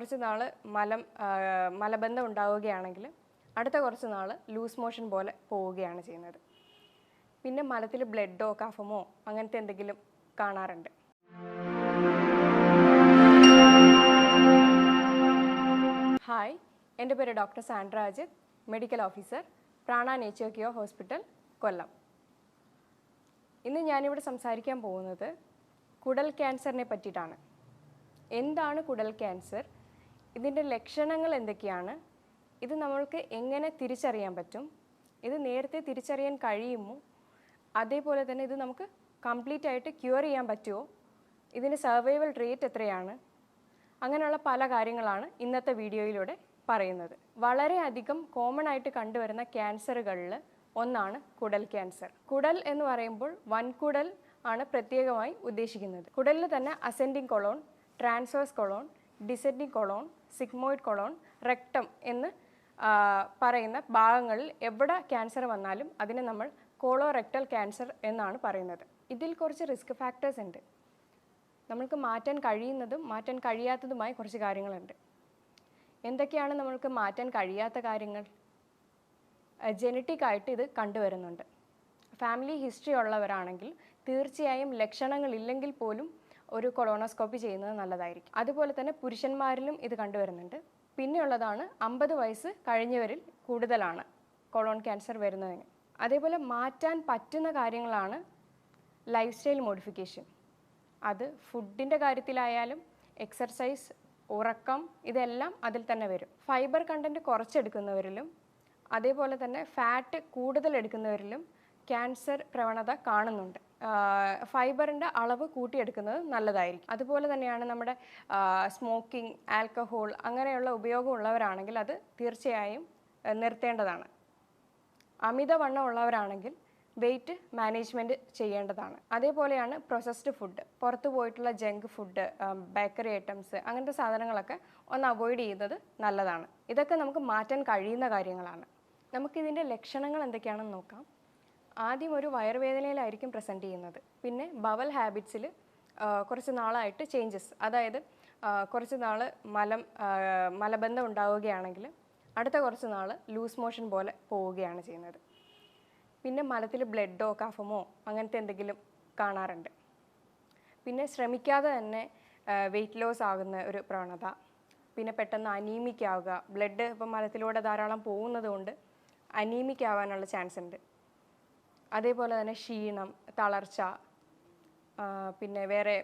കുറച്ച് നാൾ മലബന്ധം ഉണ്ടാവുകയാണെങ്കിൽ അടുത്ത കുറച്ച് നാൾ ലൂസ് മോഷൻ പോലെ പോവുകയാണ് ചെയ്യുന്നത്. പിന്നെ മലത്തിൽ ബ്ലഡോ കഫമോ അങ്ങനത്തെ എന്തെങ്കിലും കാണാറുണ്ട്. ഹായ്, എൻ്റെ പേര് doctor Sandra Ajith, medical officer, Prana nature care hospital, Kollam. ഇന്ന് ഞാനിവിടെ സംസാരിക്കാൻ പോകുന്നത് കുടൽ ക്യാൻസറിനെ പറ്റിയിട്ടാണ്. എന്താണ് കുടൽ ക്യാൻസർ? ഇതിൻ്റെ ലക്ഷണങ്ങൾ എന്തൊക്കെയാണ്? ഇത് നമ്മൾക്ക് എങ്ങനെ തിരിച്ചറിയാൻ പറ്റും? ഇത് നേരത്തെ തിരിച്ചറിയാൻ കഴിയുമോ? അതേപോലെ തന്നെ ഇത് നമുക്ക് കംപ്ലീറ്റ് ആയിട്ട് ക്യൂർ ചെയ്യാൻ പറ്റുമോ? ഇതിൻ്റെ സർവൈവൽ റേറ്റ് എത്രയാണ്? അങ്ങനെയുള്ള പല കാര്യങ്ങളാണ് ഇന്നത്തെ വീഡിയോയിലൂടെ പറയുന്നത്. വളരെയധികം കോമൺ ആയിട്ട് കണ്ടുവരുന്ന ക്യാൻസറുകളിൽ ഒന്നാണ് കുടൽ ക്യാൻസർ. കുടൽ എന്ന് പറയുമ്പോൾ വൻകുടൽ ആണ് പ്രത്യേകമായി ഉദ്ദേശിക്കുന്നത്. കുടലിൽ തന്നെ ascending colon, transverse colon, descending colon, sigmoid colon, rectum എന്ന് പറയുന്ന ഭാഗങ്ങളിൽ എവിടെ ക്യാൻസർ വന്നാലും അതിനെ നമ്മൾ കോളോറെക്ടൽ ക്യാൻസർ എന്നാണ് പറയുന്നത്. ഇതിൽ കുറച്ച് റിസ്ക് ഫാക്ടേഴ്സ് ഉണ്ട്. നമ്മൾക്ക് മാറ്റാൻ കഴിയുന്നതും മാറ്റാൻ കഴിയാത്തതുമായ കുറച്ച് കാര്യങ്ങളുണ്ട്. എന്തൊക്കെയാണ് നമ്മൾക്ക് മാറ്റാൻ കഴിയാത്ത കാര്യങ്ങൾ? ജനറ്റിക് ആയിട്ട് ഇത് കണ്ടുവരുന്നുണ്ട്. ഫാമിലി ഹിസ്റ്ററി ഉള്ളവരാണെങ്കിൽ തീർച്ചയായും ലക്ഷണങ്ങളില്ലെങ്കിൽ പോലും ഒരു കൊളോണോസ്കോപ്പി ചെയ്യുന്നത് നല്ലതായിരിക്കും. അതുപോലെ തന്നെ പുരുഷന്മാരിലും ഇത് കണ്ടുവരുന്നുണ്ട്. പിന്നെയുള്ളതാണ് 50 വയസ്സ് കഴിഞ്ഞവരിൽ കൂടുതലാണ് കൊളോൺ ക്യാൻസർ വരുന്നതിന്. അതേപോലെ മാറ്റാൻ പറ്റുന്ന കാര്യങ്ങളാണ് ലൈഫ് സ്റ്റൈൽ മോഡിഫിക്കേഷൻ. അത് ഫുഡിൻ്റെ കാര്യത്തിലായാലും എക്സർസൈസ്, ഉറക്കം, ഇതെല്ലാം അതിൽ തന്നെ വരും. ഫൈബർ കണ്ടൻറ്റ് കുറച്ചെടുക്കുന്നവരിലും അതേപോലെ തന്നെ ഫാറ്റ് കൂടുതൽ എടുക്കുന്നവരിലും ക്യാൻസർ പ്രവണത കാണുന്നുണ്ട്. ഫൈബറിൻ്റെ അളവ് കൂട്ടിയെടുക്കുന്നത് നല്ലതായിരിക്കും. അതുപോലെ തന്നെയാണ് നമ്മുടെ സ്മോക്കിംഗ്, ആൽക്കഹോൾ അങ്ങനെയുള്ള ഉപയോഗമുള്ളവരാണെങ്കിൽ അത് തീർച്ചയായും നിർത്തേണ്ടതാണ്. അമിതവണ്ണം ഉള്ളവരാണെങ്കിൽ വെയിറ്റ് മാനേജ്മെൻറ്റ് ചെയ്യേണ്ടതാണ്. അതേപോലെയാണ് പ്രോസസ്ഡ് ഫുഡ്, പുറത്തു പോയിട്ടുള്ള ജങ്ക് ഫുഡ്, ബേക്കറി ഐറ്റംസ്, അങ്ങനത്തെ സാധനങ്ങളൊക്കെ ഒന്ന് അവോയ്ഡ് ചെയ്യുന്നത് നല്ലതാണ്. ഇതൊക്കെ നമുക്ക് മാറ്റാൻ കഴിയുന്ന കാര്യങ്ങളാണ്. നമുക്കിതിൻ്റെ ലക്ഷണങ്ങൾ എന്തൊക്കെയാണെന്ന് നോക്കാം. ആദ്യം ഒരു വയറുവേദനയിലായിരിക്കും പ്രസൻറ്റ് ചെയ്യുന്നത്. പിന്നെ ബവൽ ഹാബിറ്റ്സിൽ കുറച്ച് നാളായിട്ട് ചേഞ്ചസ്, അതായത് കുറച്ച് നാൾ മലബന്ധം ഉണ്ടാവുകയാണെങ്കിൽ അടുത്ത കുറച്ച് നാൾ ലൂസ് മോഷൻ പോലെ പോവുകയാണ് ചെയ്യുന്നത്. പിന്നെ മലത്തിൽ ബ്ലഡോ കഫമോ അങ്ങനത്തെ എന്തെങ്കിലും കാണാറുണ്ട്. പിന്നെ ശ്രമിക്കാതെ തന്നെ വെയിറ്റ് ലോസ് ആകുന്ന ഒരു പ്രവണത. പിന്നെ പെട്ടെന്ന് അനീമിക് ആവുക. ബ്ലഡ് ഇപ്പം മലത്തിലൂടെ ധാരാളം പോകുന്നത് കൊണ്ട് അനീമിക് ആവാനുള്ള ചാൻസ് ഉണ്ട്. അതേപോലെ തന്നെ ക്ഷീണം, തളർച്ച, പിന്നെ വേറെ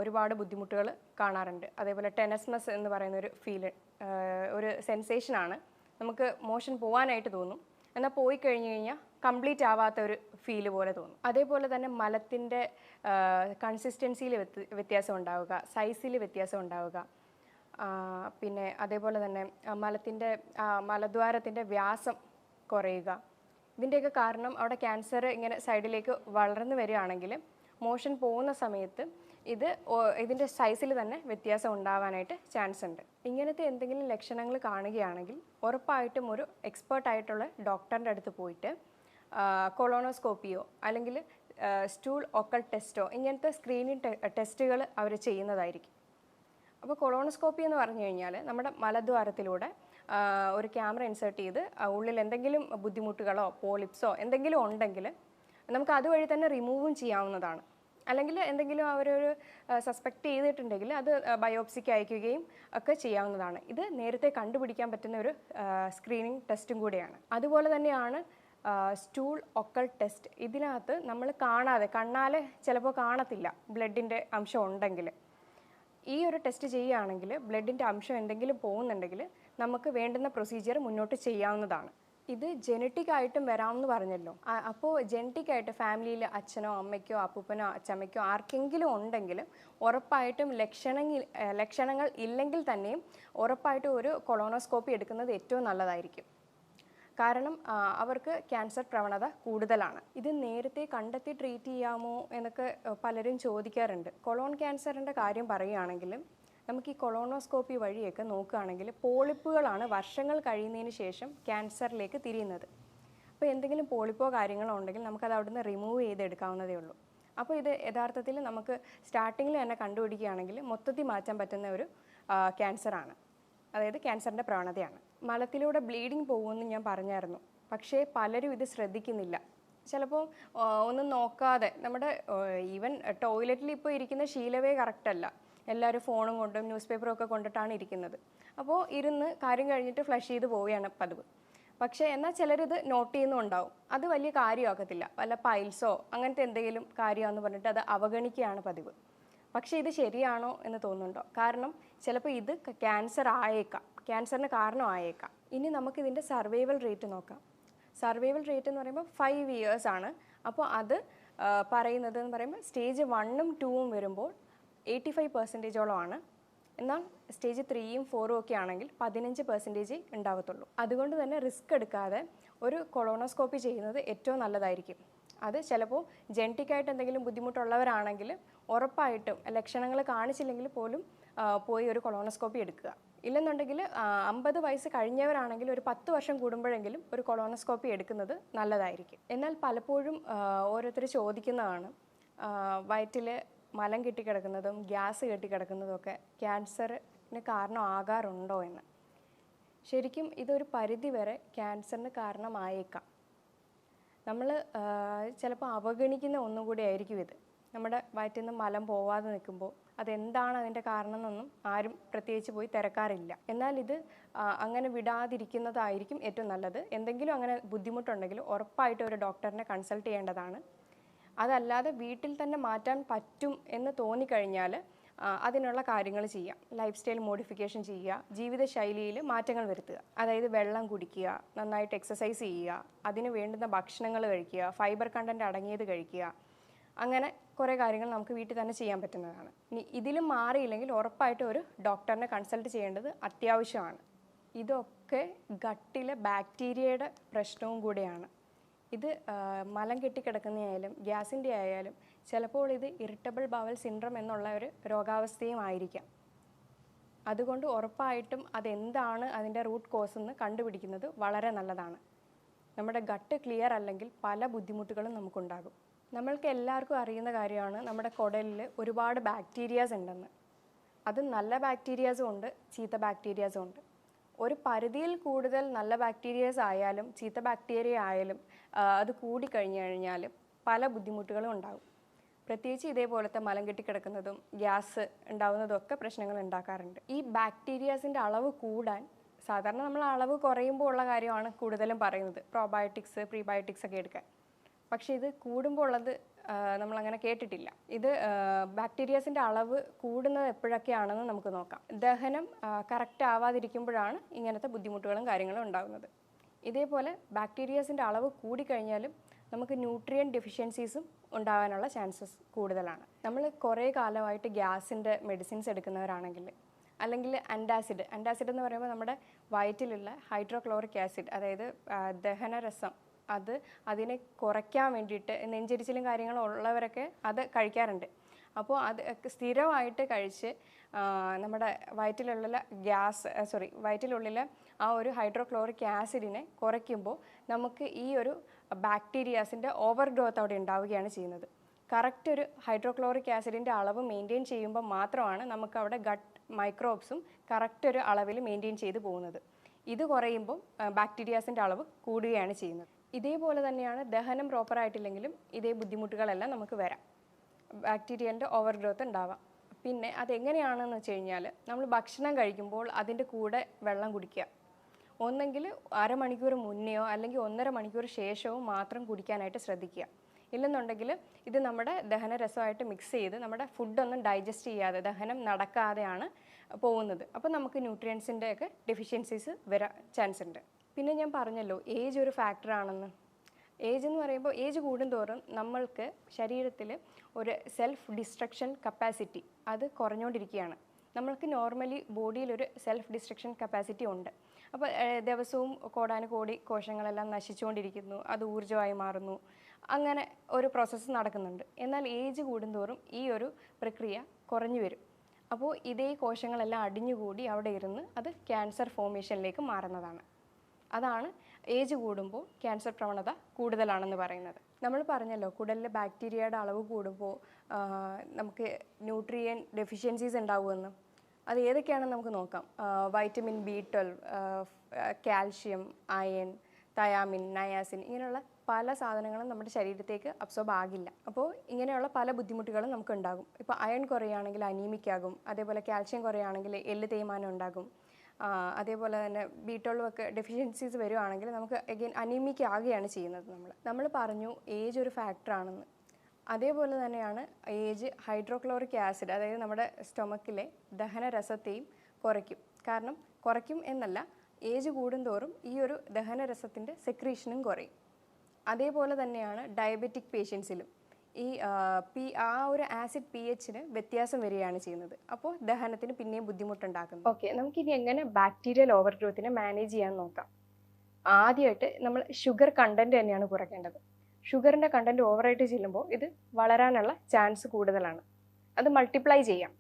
ഒരുപാട് ബുദ്ധിമുട്ടുകൾ കാണാറുണ്ട്. അതേപോലെ ടെനസ്നസ് എന്ന് പറയുന്ന ഒരു സെൻസേഷനാണ്. നമുക്ക് മോഷൻ പോകാനായിട്ട് തോന്നും, എന്നാൽ പോയി കഴിഞ്ഞ് കഴിഞ്ഞാൽ കംപ്ലീറ്റ് ആവാത്ത ഒരു ഫീല് പോലെ തോന്നും. അതേപോലെ തന്നെ മലത്തിൻ്റെ കൺസിസ്റ്റൻസിയിൽ വ്യത്യാസം ഉണ്ടാവുക, സൈസിൽ വ്യത്യാസം ഉണ്ടാവുക. പിന്നെ അതേപോലെ തന്നെ മലദ്വാരത്തിൻ്റെ വ്യാസം കുറയുക. ഇതിൻ്റെയൊക്കെ കാരണം അവിടെ ക്യാൻസർ ഇങ്ങനെ സൈഡിലേക്ക് വളർന്നു വരികയാണെങ്കിൽ മോഷൻ പോകുന്ന സമയത്ത് ഇതിൻ്റെ സൈസിൽ തന്നെ വ്യത്യാസം ഉണ്ടാവാനായിട്ട് ചാൻസ് ഉണ്ട്. ഇങ്ങനത്തെ എന്തെങ്കിലും ലക്ഷണങ്ങൾ കാണുകയാണെങ്കിൽ ഉറപ്പായിട്ടും ഒരു എക്സ്പേർട്ടായിട്ടുള്ള ഡോക്ടറിൻ്റെ അടുത്ത് പോയിട്ട് കൊളോണോസ്കോപ്പിയോ അല്ലെങ്കിൽ സ്റ്റൂൾ ഒക്കൾട്ട് ടെസ്റ്റോ ഇങ്ങനത്തെ സ്ക്രീനിങ് ടെസ്റ്റുകൾ അവർ ചെയ്യുന്നതായിരിക്കും. അപ്പോൾ കൊളോണോസ്കോപ്പി എന്ന് പറഞ്ഞു കഴിഞ്ഞാൽ നമ്മുടെ മലദ്വാരത്തിലൂടെ ഒരു ക്യാമറ ഇൻസേർട്ട് ചെയ്ത് ഉള്ളിൽ എന്തെങ്കിലും ബുദ്ധിമുട്ടുകളോ പോളിപ്സോ എന്തെങ്കിലും ഉണ്ടെങ്കിൽ നമുക്ക് അതുവഴി തന്നെ റിമൂവും ചെയ്യാവുന്നതാണ്. അല്ലെങ്കിൽ എന്തെങ്കിലും അവരൊരു സസ്പെക്റ്റ് ചെയ്തിട്ടുണ്ടെങ്കിൽ അത് ബയോപ്സിക്ക് അയക്കുകയും ഒക്കെ ചെയ്യാവുന്നതാണ്. ഇത് നേരത്തെ കണ്ടുപിടിക്കാൻ പറ്റുന്ന ഒരു സ്ക്രീനിങ് ടെസ്റ്റും കൂടിയാണ്. അതുപോലെ തന്നെയാണ് സ്റ്റൂൾ ഒക്കൾട്ട് ടെസ്റ്റ്. ഇതിനകത്ത് നമ്മൾ കണ്ണാലെ ചിലപ്പോൾ കാണത്തില്ല ബ്ലഡിൻ്റെ അംശം ഉണ്ടെങ്കിൽ. ഈ ഒരു ടെസ്റ്റ് ചെയ്യുകയാണെങ്കിൽ ബ്ലഡിൻ്റെ അംശം എന്തെങ്കിലും പോകുന്നുണ്ടെങ്കിൽ നമുക്ക് വേണ്ടുന്ന പ്രൊസീജിയർ മുന്നോട്ട് ചെയ്യാവുന്നതാണ്. ഇത് ജനറ്റിക് ആയിട്ടും വരാമെന്ന് പറഞ്ഞല്ലോ. അപ്പോൾ ജനറ്റിക് ആയിട്ട് ഫാമിലിയിൽ അച്ഛനോ അമ്മയ്ക്കോ അപ്പൂപ്പനോ അച്ചമ്മയ്ക്കോ ആർക്കെങ്കിലും ഉണ്ടെങ്കിൽ ഉറപ്പായിട്ടും ലക്ഷണങ്ങൾ ഇല്ലെങ്കിൽ തന്നെയും ഉറപ്പായിട്ടും ഒരു കൊളോണോസ്കോപ്പി എടുക്കുന്നത് ഏറ്റവും നല്ലതായിരിക്കും. കാരണം അവർക്ക് ക്യാൻസർ പ്രവണത കൂടുതലാണ്. ഇത് നേരത്തെ കണ്ടെത്തി ട്രീറ്റ് ചെയ്യാമോ എന്നൊക്കെ പലരും ചോദിക്കാറുണ്ട്. കൊളോൺ ക്യാൻസറിൻ്റെ കാര്യം പറയുകയാണെങ്കിൽ നമുക്ക് ഈ കൊളോണോസ്കോപ്പി വഴിയൊക്കെ നോക്കുകയാണെങ്കിൽ പോളിപ്പുകളാണ് വർഷങ്ങൾ കഴിയുന്നതിന് ശേഷം ക്യാൻസറിലേക്ക് തിരിയുന്നത്. അപ്പോൾ എന്തെങ്കിലും പോളിപ്പോ കാര്യങ്ങളോ ഉണ്ടെങ്കിൽ നമുക്കത് അവിടുന്ന് റിമൂവ് ചെയ്തെടുക്കാവുന്നതേ ഉള്ളൂ. അപ്പോൾ ഇത് യഥാർത്ഥത്തിൽ നമുക്ക് സ്റ്റാർട്ടിങ്ങിൽ തന്നെ കണ്ടുപിടിക്കുകയാണെങ്കിൽ മൊത്തത്തിൽ മാറ്റാൻ പറ്റുന്ന ഒരു ക്യാൻസറാണ്. അതായത് ക്യാൻസറിൻ്റെ പ്രവണതയാണ്. മലത്തിലൂടെ ബ്ലീഡിങ് പോകുമെന്ന് ഞാൻ പറഞ്ഞായിരുന്നു, പക്ഷേ പലരും ഇത് ശ്രദ്ധിക്കുന്നില്ല. ചിലപ്പോൾ ഒന്നും നോക്കാതെ നമ്മുടെ ഈവൻ ടോയ്ലറ്റിൽ ഇപ്പോൾ ഇരിക്കുന്ന ശീലമേ കറക്റ്റല്ല. എല്ലാവരും ഫോണും കൊണ്ടും ന്യൂസ് പേപ്പറും ഒക്കെ കൊണ്ടിട്ടാണ് ഇരിക്കുന്നത്. അപ്പോൾ ഇരുന്ന് കാര്യം കഴിഞ്ഞിട്ട് ഫ്ലഷ് ചെയ്ത് പോവുകയാണ് പതിവ്. പക്ഷേ എന്നാൽ ചിലരിത് നോട്ട് ചെയ്യുന്നുണ്ടാവും. അത് വലിയ കാര്യമാക്കത്തില്ല, വല്ല പൈൽസോ അങ്ങനത്തെ എന്തെങ്കിലും കാര്യമാണെന്ന് പറഞ്ഞിട്ട് അത് അവഗണിക്കുകയാണ് പതിവ്. പക്ഷേ ഇത് ശരിയാണോ എന്ന് തോന്നുന്നുണ്ടോ? കാരണം ചിലപ്പോൾ ഇത് ക്യാൻസർ ആയേക്കാം, ക്യാൻസറിന് കാരണമായേക്കാം. ഇനി നമുക്കിതിൻ്റെ സർവൈവൽ റേറ്റ് നോക്കാം. സർവൈവൽ റേറ്റ് എന്ന് പറയുമ്പോൾ 5 years ആണ്. അപ്പോൾ അത് പറയുന്നത് എന്ന് പറയുമ്പോൾ സ്റ്റേജ് 1ഉം 2ഉം വരുമ്പോൾ 85% എന്നാൽ സ്റ്റേജ് 3ഉം 4ഉം ഒക്കെ ആണെങ്കിൽ 15% ഉണ്ടാവത്തുള്ളൂ. അതുകൊണ്ട് തന്നെ റിസ്ക് എടുക്കാതെ ഒരു കൊളോണോസ്കോപ്പി ചെയ്യുന്നത് ഏറ്റവും നല്ലതായിരിക്കും. അത് ചിലപ്പോൾ ജെനറ്റിക്കായിട്ട് എന്തെങ്കിലും ബുദ്ധിമുട്ടുള്ളവരാണെങ്കിൽ ഉറപ്പായിട്ടും ലക്ഷണങ്ങൾ കാണിച്ചില്ലെങ്കിൽ പോലും പോയി ഒരു കൊളോണോസ്കോപ്പി എടുക്കുക. ഇല്ലെന്നുണ്ടെങ്കിൽ 50 വയസ്സ് കഴിഞ്ഞവരാണെങ്കിൽ ഒരു 10 വർഷം കൂടുമ്പോഴെങ്കിലും ഒരു കൊളോണോസ്കോപ്പി എടുക്കുന്നത് നല്ലതായിരിക്കും. എന്നാൽ പലപ്പോഴും ഓരോരുത്തർ ചോദിക്കുന്നതാണ്, വയറ്റിൽ മലം കെട്ടിക്കിടക്കുന്നതും ഗ്യാസ് കെട്ടിക്കിടക്കുന്നതും ഒക്കെ ക്യാൻസറിന് കാരണമാകാറുണ്ടോ എന്ന്. ശരിക്കും ഇതൊരു പരിധി വരെ ക്യാൻസറിന് കാരണമായേക്കാം. നമ്മൾ ചിലപ്പോൾ അവഗണിക്കുന്ന ഒന്നും കൂടി ആയിരിക്കും ഇത്. നമ്മുടെ വയറ്റിൽ നിന്ന് മലം പോവാതെ നിൽക്കുമ്പോൾ അതെന്താണ് അതിൻ്റെ കാരണം എന്നൊന്നും ആരും പ്രത്യേകിച്ച് പോയി തിരക്കാറില്ല. എന്നാൽ ഇത് അങ്ങനെ വിടാതിരിക്കുന്നതായിരിക്കും ഏറ്റവും നല്ലത്. എന്തെങ്കിലും അങ്ങനെ ബുദ്ധിമുട്ടുണ്ടെങ്കിൽ ഉറപ്പായിട്ട് ഒരു ഡോക്ടറിനെ കൺസൾട്ട് ചെയ്യേണ്ടതാണ്. അതല്ലാതെ വീട്ടിൽ തന്നെ മാറ്റാൻ പറ്റും എന്ന് തോന്നിക്കഴിഞ്ഞാൽ അതിനുള്ള കാര്യങ്ങൾ ചെയ്യാം. ലൈഫ് സ്റ്റൈൽ മോഡിഫിക്കേഷൻ ചെയ്യുക, ജീവിതശൈലിയിൽ മാറ്റങ്ങൾ വരുത്തുക. അതായത് വെള്ളം കുടിക്കുക, നന്നായിട്ട് എക്സസൈസ് ചെയ്യുക, അതിന് വേണ്ടുന്ന ഭക്ഷണങ്ങൾ കഴിക്കുക, ഫൈബർ കണ്ടൻറ്റ് അടങ്ങിയത് കഴിക്കുക. അങ്ങനെ കുറേ കാര്യങ്ങൾ നമുക്ക് വീട്ടിൽ തന്നെ ചെയ്യാൻ പറ്റുന്നതാണ്. ഇനി ഇതിലും മാറിയില്ലെങ്കിൽ ഉറപ്പായിട്ട് ഒരു ഡോക്ടറിനെ കൺസൾട്ട് ചെയ്യേണ്ടത് അത്യാവശ്യമാണ്. ഇതൊക്കെ ഗട്ടിലെ ബാക്ടീരിയയുടെ പ്രശ്നവും കൂടെയാണ്. ഇത് മലം കെട്ടിക്കിടക്കുന്നതായാലും ഗ്യാസിൻ്റെ ആയാലും ചിലപ്പോൾ ഇത് ഇറിറ്റബിൾ ബവൽ സിൻഡ്രം എന്നുള്ള ഒരു രോഗാവസ്ഥയും ആയിരിക്കാം. അതുകൊണ്ട് ഉറപ്പായിട്ടും അതെന്താണ് അതിൻ്റെ റൂട്ട് കോസ് എന്ന് കണ്ടുപിടിക്കുന്നത് വളരെ നല്ലതാണ്. നമ്മുടെ ഗട്ട് ക്ലിയർ അല്ലെങ്കിൽ പല ബുദ്ധിമുട്ടുകളും നമുക്കുണ്ടാകും. നമ്മൾക്ക് എല്ലാവർക്കും അറിയുന്ന കാര്യമാണ് നമ്മുടെ കുടലിൽ ഒരുപാട് ബാക്ടീരിയാസ് ഉണ്ടെന്ന്. അത് നല്ല ബാക്ടീരിയാസും ഉണ്ട്, ചീത്ത ബാക്ടീരിയാസും ഉണ്ട്. ഒരു പരിധിയിൽ കൂടുതൽ നല്ല ബാക്ടീരിയാസ് ആയാലും ചീത്ത ബാക്ടീരിയ ആയാലും അത് കൂടിക്കഴിഞ്ഞു കഴിഞ്ഞാൽ പല ബുദ്ധിമുട്ടുകളും ഉണ്ടാകും. പ്രത്യേകിച്ച് ഇതേപോലത്തെ മലം കെട്ടിക്കിടക്കുന്നതും ഗ്യാസ് ഉണ്ടാകുന്നതും ഒക്കെ പ്രശ്നങ്ങൾ ഉണ്ടാക്കാറുണ്ട്. ഈ ബാക്ടീരിയാസിൻ്റെ അളവ് കൂടാൻ സാധാരണ നമ്മൾ അളവ് കുറയുമ്പോൾ ഉള്ള കാര്യമാണ് കൂടുതലും പറയുന്നത്, പ്രോബയോട്ടിക്സ് പ്രീബയോട്ടിക്സ് ഒക്കെ എടുക്കാൻ. പക്ഷേ ഇത് കൂടുമ്പോൾ ഉള്ളത് നമ്മളങ്ങനെ കേട്ടിട്ടില്ല. ഇത് ബാക്ടീരിയാസിൻ്റെ അളവ് കൂടുന്നത് എപ്പോഴൊക്കെയാണെന്ന് നമുക്ക് നോക്കാം. ദഹനം കറക്റ്റ് ആവാതിരിക്കുമ്പോഴാണ് ഇങ്ങനത്തെ ബുദ്ധിമുട്ടുകളും കാര്യങ്ങളും ഉണ്ടാകുന്നത്. ഇതേപോലെ ബാക്ടീരിയാസിൻ്റെ അളവ് കൂടിക്കഴിഞ്ഞാലും നമുക്ക് ന്യൂട്രിയൻ ഡെഫിഷ്യൻസീസും ഉണ്ടാകാനുള്ള ചാൻസസ് കൂടുതലാണ്. നമ്മൾ കുറേ കാലമായിട്ട് ഗ്യാസിൻ്റെ മെഡിസിൻസ് എടുക്കുന്നവരാണെങ്കിൽ, അല്ലെങ്കിൽ ആൻറ്റാസിഡ് എന്ന് പറയുമ്പോൾ നമ്മുടെ വയറ്റിലുള്ള ഹൈഡ്രോക്ലോറിക് ആസിഡ്, അതായത് ദഹനരസം, അതിനെ കുറയ്ക്കാൻ വേണ്ടിയിട്ട് നെഞ്ചരിച്ചിലും കാര്യങ്ങളും ഉള്ളവരൊക്കെ അത് കഴിക്കാറുണ്ട്. അപ്പോൾ അത് സ്ഥിരമായിട്ട് കഴിച്ച് നമ്മുടെ വയറ്റിലുള്ളിലെ ആ ഒരു ഹൈഡ്രോക്ലോറിക് ആസിഡിനെ കുറയ്ക്കുമ്പോൾ നമുക്ക് ഈ ഒരു ബാക്ടീരിയാസിൻ്റെ ഓവർ ഗ്രോത്ത് അവിടെ ഉണ്ടാവുകയാണ് ചെയ്യുന്നത്. കറക്റ്റ് ഒരു ഹൈഡ്രോക്ലോറിക് ആസിഡിൻ്റെ അളവ് മെയിൻറ്റെയിൻ ചെയ്യുമ്പോൾ മാത്രമാണ് നമുക്ക് അവിടെ ഗട്ട് മൈക്രോബ്സും കറക്റ്റ് ഒരു അളവിൽ മെയിൻറ്റെയിൻ ചെയ്ത് പോകുന്നത്. ഇത് കുറയുമ്പോൾ ബാക്ടീരിയാസിൻ്റെ അളവ് കൂടുകയാണ് ചെയ്യുന്നത്. ഇതേപോലെ തന്നെയാണ് ദഹനം പ്രോപ്പറായിട്ടില്ലെങ്കിലും ഇതേ ബുദ്ധിമുട്ടുകളെല്ലാം നമുക്ക് വരാം, ബാക്ടീരിയൻ്റെ ഓവർ ഗ്രോത്ത് ഉണ്ടാവാം. പിന്നെ അതെങ്ങനെയാണെന്ന് വെച്ച് കഴിഞ്ഞാൽ നമ്മൾ ഭക്ഷണം കഴിക്കുമ്പോൾ അതിൻ്റെ കൂടെ വെള്ളം കുടിക്കുക. ഒന്നെങ്കിൽ അരമണിക്കൂർ മുന്നെയോ അല്ലെങ്കിൽ 1.5 മണിക്കൂർ ശേഷവും മാത്രം കുടിക്കാനായിട്ട് ശ്രദ്ധിക്കുക. ഇല്ലെന്നുണ്ടെങ്കിൽ ഇത് നമ്മുടെ ദഹനരസമായിട്ട് മിക്സ് ചെയ്ത് നമ്മുടെ ഫുഡൊന്നും ഡൈജസ്റ്റ് ചെയ്യാതെ ദഹനം നടക്കാതെയാണ് പോകുന്നത്. അപ്പോൾ നമുക്ക് ന്യൂട്രിയൻസിൻ്റെ ഒക്കെ ഡെഫിഷ്യൻസീസ് വരാൻ ചാൻസ് ഉണ്ട്. പിന്നെ ഞാൻ പറഞ്ഞല്ലോ ഏജ് ഒരു ഫാക്ടറാണെന്ന്. ഏജ് എന്ന് പറയുമ്പോൾ ഏജ് കൂടുന്തോറും നമ്മൾക്ക് ശരീരത്തിൽ ഒരു സെൽഫ് ഡിസ്ട്രക്ഷൻ കപ്പാസിറ്റി അത് കുറഞ്ഞുകൊണ്ടിരിക്കുകയാണ്. നമ്മൾക്ക് നോർമലി ബോഡിയിലൊരു സെൽഫ് ഡിസ്ട്രക്ഷൻ കപ്പാസിറ്റി ഉണ്ട്. അപ്പോൾ ദിവസവും കോടാനുകോടി കോശങ്ങളെല്ലാം നശിച്ചുകൊണ്ടിരിക്കുന്നു, അത് ഊർജ്ജമായി മാറുന്നു, അങ്ങനെ ഒരു പ്രോസസ്സ് നടക്കുന്നുണ്ട്. എന്നാൽ ഏജ് കൂടുന്തോറും ഈ ഒരു പ്രക്രിയ കുറഞ്ഞു വരും. അപ്പോൾ ഇതേ കോശങ്ങളെല്ലാം അടിഞ്ഞുകൂടി അവിടെ ഇരുന്ന് അത് ക്യാൻസർ ഫോർമേഷനിലേക്ക് മാറുന്നതാണ്. അതാണ് ഏജ് കൂടുമ്പോൾ ക്യാൻസർ പ്രവണത കൂടുതലാണെന്ന് പറയുന്നത്. നമ്മൾ പറഞ്ഞല്ലോ കുടലിലെ ബാക്ടീരിയയുടെ അളവ് കൂടുമ്പോൾ നമുക്ക് ന്യൂട്രിയൻ ഡെഫിഷ്യൻസീസ് ഉണ്ടാവുമെന്ന്. അത് ഏതൊക്കെയാണെന്ന് നമുക്ക് നോക്കാം. Vitamin B12, calcium, iron, thiamine, niacin, ഇങ്ങനെയുള്ള പല സാധനങ്ങളും നമ്മുടെ ശരീരത്തേക്ക് അബ്സോർബ് ആകില്ല. അപ്പോൾ ഇങ്ങനെയുള്ള പല ബുദ്ധിമുട്ടുകളും നമുക്ക് ഉണ്ടാകും. ഇപ്പോൾ അയൺ കുറയുകയാണെങ്കിൽ അനീമിക് ആകും. അതേപോലെ കാൽഷ്യം കുറയുകയാണെങ്കിൽ എല്ല് തേയ്മാനം ഉണ്ടാകും. അതേപോലെ തന്നെ B12 ഒക്കെ ഡെഫിഷ്യൻസീസ് വരുവാണെങ്കിൽ നമുക്ക് അഗെയിൻ അനീമിക് ആകുകയാണ് ചെയ്യുന്നത്. നമ്മൾ പറഞ്ഞു ഏജ് ഒരു ഫാക്ടറാണെന്ന്. അതേപോലെ തന്നെയാണ് ഏജ് ഹൈഡ്രോക്ലോറിക് ആസിഡ്, അതായത് നമ്മുടെ സ്റ്റൊമക്കിലെ ദഹനരസത്തെയും കുറയ്ക്കും. കാരണം കുറയ്ക്കും എന്നല്ല, ഏജ് കൂടുന്തോറും ഈ ഒരു ദഹനരസത്തിൻ്റെ സെക്രീഷനും കുറയും. അതേപോലെ തന്നെയാണ് ഡയബറ്റിക് പേഷ്യൻസിലും ആ ഒരു ആസിഡ് pHന് വ്യത്യാസം വരികയാണ് ചെയ്യുന്നത്. അപ്പോൾ ദഹനത്തിന് പിന്നെയും ബുദ്ധിമുട്ടുണ്ടാക്കുന്നു. ഓക്കെ, നമുക്കിനി എങ്ങനെ ബാക്ടീരിയൽ ഓവർ ഗ്രോത്തിനെ മാനേജ് ചെയ്യാൻ നോക്കാം. ആദ്യമായിട്ട് നമ്മൾ ഷുഗർ കണ്ടൻറ്റ് തന്നെയാണ് കുറയ്ക്കേണ്ടത്. ഷുഗറിൻ്റെ കണ്ടൻറ്റ് ഓവറായിട്ട് ചെല്ലുമ്പോൾ ഇത് വളരാനുള്ള ചാൻസ് കൂടുതലാണ്. അത് മൾട്ടിപ്ലൈ ചെയ്യാം.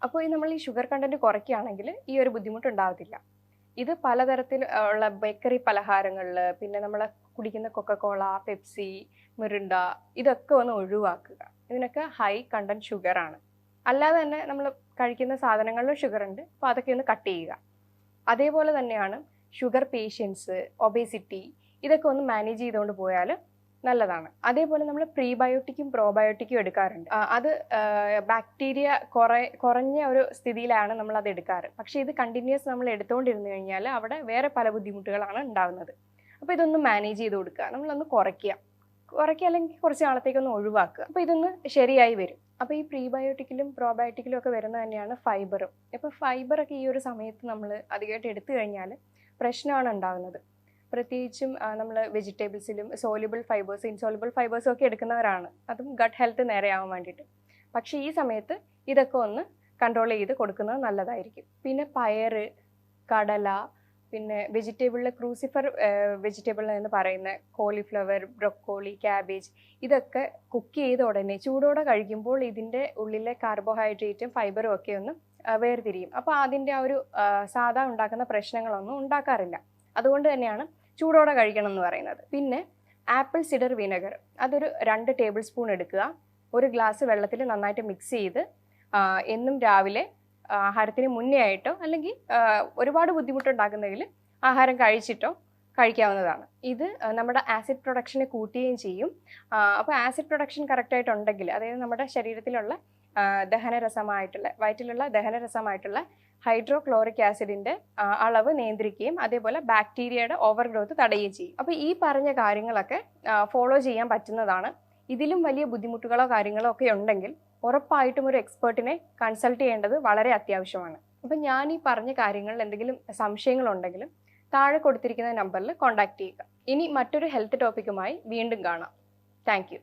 അപ്പോൾ നമ്മൾ ഈ ഷുഗർ കണ്ടൻറ്റ് കുറയ്ക്കുകയാണെങ്കിൽ ഈ ഒരു ബുദ്ധിമുട്ടുണ്ടാകത്തില്ല. ഇത് പലതരത്തിൽ ഉള്ള ബേക്കറി പലഹാരങ്ങളിൽ, പിന്നെ നമ്മൾ കുടിക്കുന്ന കൊക്കക്കോള, പെപ്സി, മിറിണ്ട, ഇതൊക്കെ ഒന്ന് ഒഴിവാക്കുക. ഇതിനൊക്കെ ഹൈ കണ്ടൻറ്റ് ഷുഗറാണ്. അല്ലാതെ തന്നെ നമ്മൾ കഴിക്കുന്ന സാധനങ്ങളിലും ഷുഗർ ഉണ്ട്, അപ്പോൾ അതൊക്കെ ഒന്ന് കട്ട് ചെയ്യുക. അതേപോലെ തന്നെയാണ് ഷുഗർ പേഷ്യൻസ്, ഒബേസിറ്റി, ഇതൊക്കെ ഒന്ന് മാനേജ് ചെയ്തുകൊണ്ട് പോയാൽ നല്ലതാണ്. അതേപോലെ നമ്മൾ പ്രീബയോട്ടിക്കും പ്രോബയോട്ടിക്കും എടുക്കാറുണ്ട്. അത് ബാക്ടീരിയ കുറഞ്ഞ ഒരു സ്ഥിതിയിലാണ് നമ്മൾ അത് എടുക്കാറ്. പക്ഷേ ഇത് കണ്ടിന്യൂസ് നമ്മൾ എടുത്തുകൊണ്ടിരുന്നു കഴിഞ്ഞാൽ അവിടെ വേറെ പല ബുദ്ധിമുട്ടുകളാണ് ഉണ്ടാകുന്നത്. അപ്പോൾ ഇതൊന്ന് മാനേജ് ചെയ്ത് കൊടുക്കുക, നമ്മളൊന്ന് കുറയ്ക്കുക അല്ലെങ്കിൽ കുറച്ച് നാളത്തേക്കൊന്ന് ഒഴിവാക്കുക. അപ്പോൾ ഇതൊന്ന് ശരിയായി വരും. അപ്പോൾ ഈ പ്രീബയോട്ടിക്കിലും പ്രോബയോട്ടിക്കിലും ഒക്കെ വരുന്നത് തന്നെയാണ് ഫൈബറും. ഇപ്പോൾ ഫൈബറൊക്കെ ഈ ഒരു സമയത്ത് നമ്മൾ അധികമായിട്ട് എടുത്തു കഴിഞ്ഞാൽ പ്രശ്നമാണ് ഉണ്ടാകുന്നത്. പ്രത്യേകിച്ചും നമ്മൾ വെജിറ്റബിൾസിലും സോല്യുബിൾ ഫൈബേഴ്സ്, ഇൻസോല്യുബിൾ ഫൈബേഴ്സും ഒക്കെ എടുക്കുന്നവരാണ്, അതും ഗട്ട് ഹെൽത്ത് നേരെയാവാൻ വേണ്ടിയിട്ട്. പക്ഷേ ഈ സമയത്ത് ഇതൊക്കെ ഒന്ന് കൺട്രോൾ ചെയ്ത് കൊടുക്കുന്നത് നല്ലതായിരിക്കും. പിന്നെ പയറ്, കടല, പിന്നെ വെജിറ്റബിളിൽ ക്രൂസിഫർ വെജിറ്റബിൾ എന്ന് പറയുന്ന കോളിഫ്ലവർ, ബ്രൊക്കോളി, ക്യാബേജ്, ഇതൊക്കെ കുക്ക് ചെയ്ത ഉടനെ ചൂടോടെ കഴിക്കുമ്പോൾ ഇതിൻ്റെ ഉള്ളിലെ കാർബോഹൈഡ്രേറ്റും ഫൈബറും ഒക്കെ ഒന്ന് വേർതിരിയും. അപ്പോൾ അതിൻ്റെ ആ ഒരു സാധാ ഉണ്ടാക്കുന്ന പ്രശ്നങ്ങളൊന്നും ഉണ്ടാക്കാറില്ല. അതുകൊണ്ട് തന്നെയാണ് ചൂടോടെ കഴിക്കണം എന്ന് പറയുന്നത്. പിന്നെ ആപ്പിൾ സിഡർ വിനെഗർ, അതൊരു 2 ടേബിൾ സ്പൂൺ എടുക്കുക. 1 ഗ്ലാസ് വെള്ളത്തിൽ നന്നായിട്ട് മിക്സ് ചെയ്ത് എന്നും രാവിലെ ആഹാരത്തിന് മുന്നേ ആയിട്ടോ അല്ലെങ്കിൽ ഒരുപാട് ബുദ്ധിമുട്ടുണ്ടാക്കുന്നതിൽ ആഹാരം കഴിച്ചിട്ടോ കഴിക്കാവുന്നതാണ്. ഇത് നമ്മുടെ ആസിഡ് പ്രൊഡക്ഷനെ കൂട്ടുകയും ചെയ്യും. അപ്പോൾ ആസിഡ് പ്രൊഡക്ഷൻ കറക്റ്റായിട്ടുണ്ടെങ്കിൽ, അതായത് നമ്മുടെ ശരീരത്തിലുള്ള വയറ്റിലുള്ള ദഹനരസമായിട്ടുള്ള ഹൈഡ്രോക്ലോറിക് ആസിഡിൻ്റെ അളവ് നിയന്ത്രിക്കുകയും അതേപോലെ ബാക്ടീരിയയുടെ ഓവർ ഗ്രോത്ത് തടയുകയും ചെയ്യും. അപ്പോൾ ഈ പറഞ്ഞ കാര്യങ്ങളൊക്കെ ഫോളോ ചെയ്യാൻ പറ്റുന്നതാണ്. ഇതിലും വലിയ ബുദ്ധിമുട്ടുകളോ കാര്യങ്ങളോ ഒക്കെ ഉണ്ടെങ്കിൽ ഉറപ്പായിട്ടും ഒരു എക്സ്പേർട്ടിനെ കൺസൾട്ട് ചെയ്യേണ്ടത് വളരെ അത്യാവശ്യമാണ്. അപ്പം ഞാൻ ഈ പറഞ്ഞ കാര്യങ്ങളിൽ എന്തെങ്കിലും സംശയങ്ങളുണ്ടെങ്കിലും താഴെ കൊടുത്തിരിക്കുന്ന നമ്പറിൽ കോൺടാക്റ്റ് ചെയ്യുക. ഇനി മറ്റൊരു ഹെൽത്ത് ടോപ്പിക്കുമായി വീണ്ടും കാണാം. Thank you.